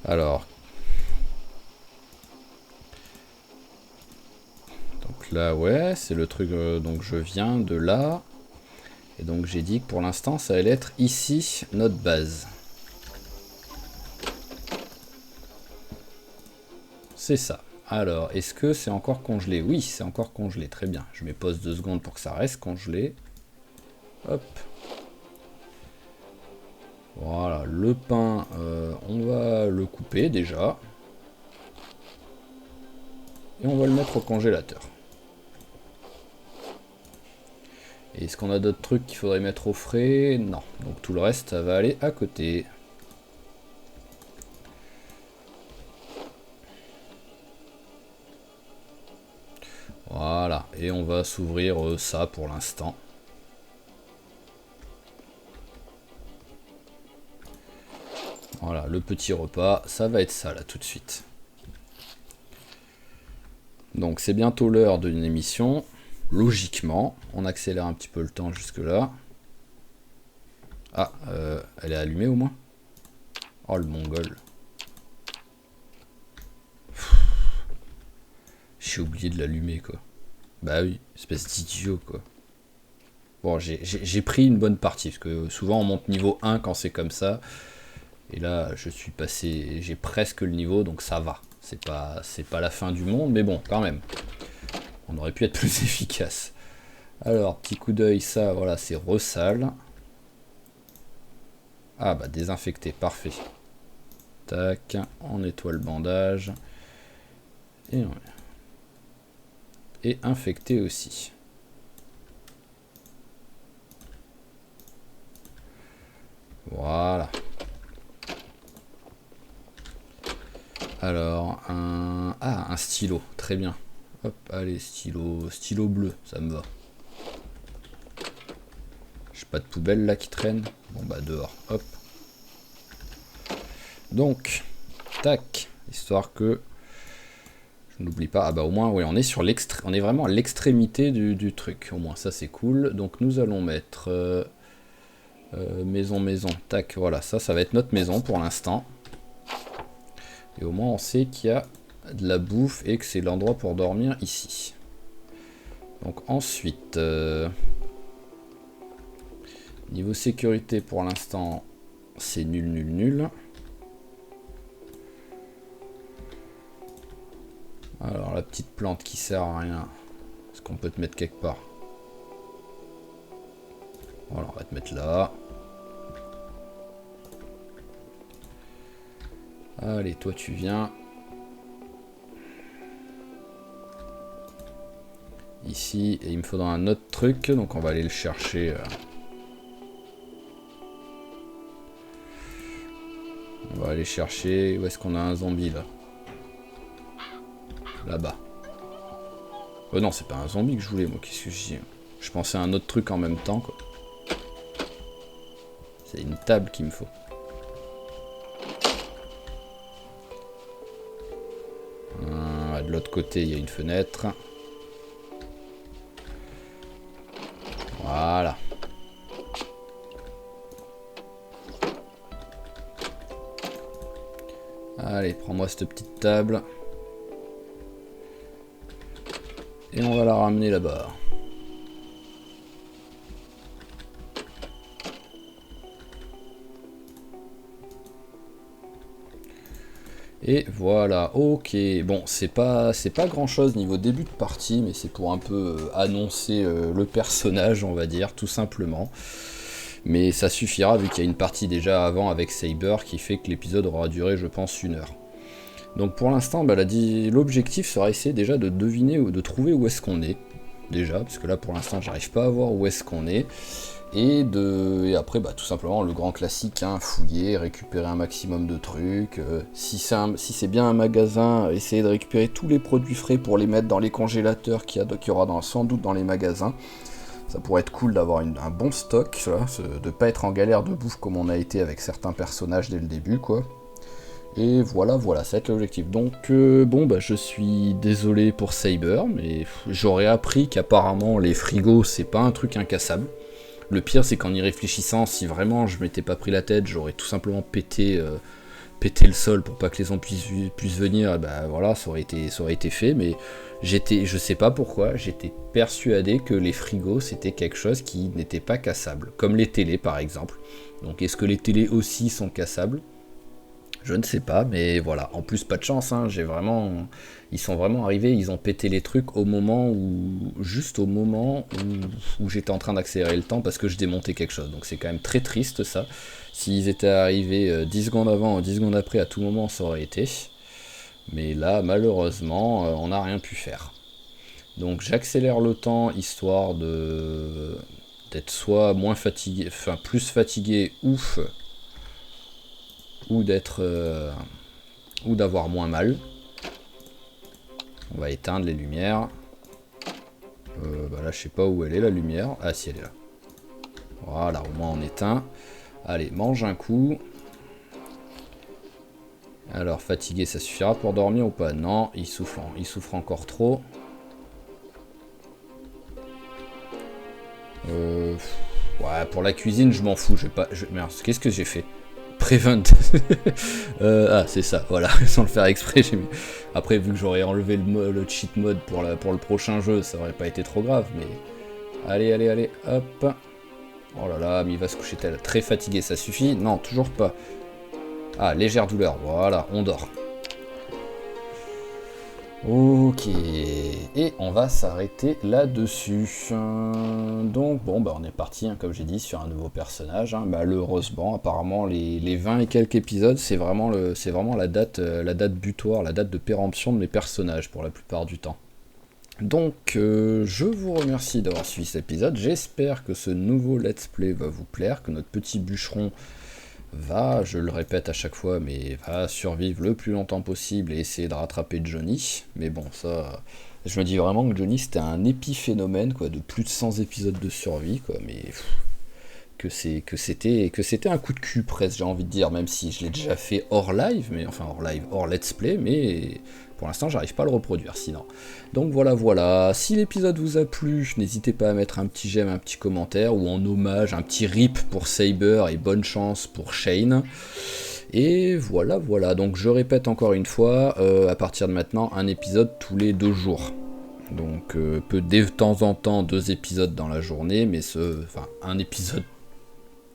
Alors. Donc là, ouais, c'est le truc, donc je viens de là. Et donc j'ai dit que pour l'instant, ça allait être ici, notre base. C'est ça. Alors, est-ce que c'est encore congelé? Oui, c'est encore congelé, très bien. Je mets pause 2 secondes pour que ça reste congelé. Hop. Voilà, le pain, on va le couper déjà. Et on va le mettre au congélateur. Et est-ce qu'on a d'autres trucs qu'il faudrait mettre au frais? Non. Donc tout le reste, ça va aller à côté. Voilà. Et on va s'ouvrir ça pour l'instant. Voilà, le petit repas, ça va être ça là tout de suite. Donc c'est bientôt l'heure d'une émission. Logiquement, on accélère un petit peu le temps jusque là. Ah, elle est allumée au moins? Oh le mongol. J'ai oublié de l'allumer quoi. Bah oui, espèce d'idiot quoi. Bon, j'ai pris une bonne partie, parce que souvent on monte niveau 1 quand c'est comme ça. Et là, je suis passé, j'ai presque le niveau, donc ça va. C'est pas la fin du monde, mais bon, quand même. On aurait pu être plus efficace. Alors, petit coup d'œil, ça, voilà, c'est resale. Ah bah, désinfecté, parfait. Tac, on nettoie le bandage. Et infecté aussi. Voilà. Alors, un stylo, très bien. Hop, allez, stylo bleu, ça me va. J'ai pas de poubelle là qui traîne. Bon bah dehors, hop. Donc, tac, histoire que je n'oublie pas. Ah bah au moins, oui, on est sur on est vraiment à l'extrémité du truc. Au moins ça c'est cool. Donc nous allons mettre maison. Tac, voilà, ça va être notre maison pour l'instant. Et au moins on sait qu'il y a de la bouffe et que c'est l'endroit pour dormir ici. Donc ensuite, niveau sécurité pour l'instant, c'est nul. Alors la petite plante qui sert à rien, est-ce qu'on peut te mettre quelque part? Voilà, on va te mettre là. Allez, toi tu viens. Ici, et il me faudra un autre truc, donc on va aller le chercher. On va aller chercher. Où est-ce qu'on a un zombie là? Là-bas. Oh non, c'est pas un zombie que je voulais, moi. Qu'est-ce que je dis? Je pensais à un autre truc en même temps, quoi. C'est une table qu'il me faut. De l'autre côté, il y a une fenêtre. Voilà. Allez, prends-moi cette petite table. Et on va la ramener là-bas. Et voilà, ok. Bon, c'est pas grand chose niveau début de partie, mais c'est pour un peu annoncer le personnage, on va dire, tout simplement. Mais ça suffira vu qu'il y a une partie déjà avant avec Saber qui fait que l'épisode aura duré, je pense, 1 heure. Donc pour l'instant, bah, l'objectif sera essayer déjà de deviner ou de trouver où est-ce qu'on est. Déjà, parce que là pour l'instant, j'arrive pas à voir où est-ce qu'on est. Et après, bah, tout simplement, le grand classique, hein, fouiller, récupérer un maximum de trucs. Si c'est bien un magasin, essayer de récupérer tous les produits frais pour les mettre dans les congélateurs qu'il y aura sans doute dans les magasins. Ça pourrait être cool d'avoir un bon stock, de pas être en galère de bouffe comme on a été avec certains personnages dès le début, quoi. Et voilà, ça va être l'objectif. Donc bon, bah je suis désolé pour Saber, mais j'aurais appris qu'apparemment les frigos c'est pas un truc incassable. Le pire c'est qu'en y réfléchissant, si vraiment je m'étais pas pris la tête, j'aurais tout simplement pété le sol pour pas que les zombies puissent venir, et bah voilà, ça aurait été fait, mais je sais pas pourquoi, j'étais persuadé que les frigos c'était quelque chose qui n'était pas cassable, comme les télés par exemple. Donc est-ce que les télés aussi sont cassables ? Je ne sais pas, mais voilà. En plus, pas de chance, hein, ils sont vraiment arrivés, ils ont pété les trucs juste au moment où j'étais en train d'accélérer le temps parce que je démontais quelque chose. Donc c'est quand même très triste ça. S'ils étaient arrivés 10 secondes avant ou 10 secondes après, à tout moment ça aurait été. Mais là, malheureusement, on n'a rien pu faire. Donc j'accélère le temps histoire d'être soit moins fatigué, enfin plus fatigué ou d'avoir moins mal. On va éteindre les lumières. Bah là je sais pas où elle est la lumière. Ah si, elle est là. Voilà, au moins on éteint. Allez, mange un coup. Alors fatigué, ça suffira pour dormir ou pas? Non, il souffre encore trop. Ouais, pour la cuisine je m'en fous. Merde, qu'est-ce que j'ai fait? Prevent. Ah, c'est ça, voilà, sans le faire exprès. Après, vu que j'aurais enlevé le cheat mode pour le prochain jeu, ça aurait pas été trop grave, mais... Allez, hop. Oh là là, mais il va se coucher très fatigué, ça suffit? Non, toujours pas. Ah, légère douleur, voilà, on dort. Ok, et on va s'arrêter là-dessus. Donc bon, bah on est parti, hein, comme j'ai dit, sur un nouveau personnage. Hein. Malheureusement, apparemment, les 20 et quelques épisodes, c'est vraiment la date butoir, la date de péremption de mes personnages pour la plupart du temps. Donc, je vous remercie d'avoir suivi cet épisode. J'espère que ce nouveau let's play va vous plaire, que notre petit bûcheron va, je le répète à chaque fois, mais va survivre le plus longtemps possible et essayer de rattraper Johnny. Mais bon, ça, je me dis vraiment que Johnny c'était un épiphénomène, quoi, de plus de 100 épisodes de survie, quoi, mais que c'était un coup de cul presque, j'ai envie de dire, même si je l'ai déjà fait hors live, hors let's play, mais pour l'instant j'arrive pas à le reproduire sinon. Donc voilà, si l'épisode vous a plu, n'hésitez pas à mettre un petit j'aime, un petit commentaire, ou en hommage, un petit rip pour Saber et bonne chance pour Shane. Et voilà, donc je répète encore une fois, à partir de maintenant, un épisode tous les 2 jours. Donc de temps en temps 2 épisodes dans la journée, mais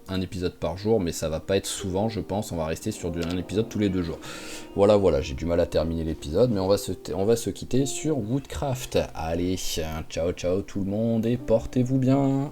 un épisode par jour, mais ça va pas être souvent, je pense. On va rester sur un épisode tous les 2 jours. Voilà, j'ai du mal à terminer l'épisode, mais on va se quitter sur Woodcraft. Allez, ciao tout le monde et portez-vous bien.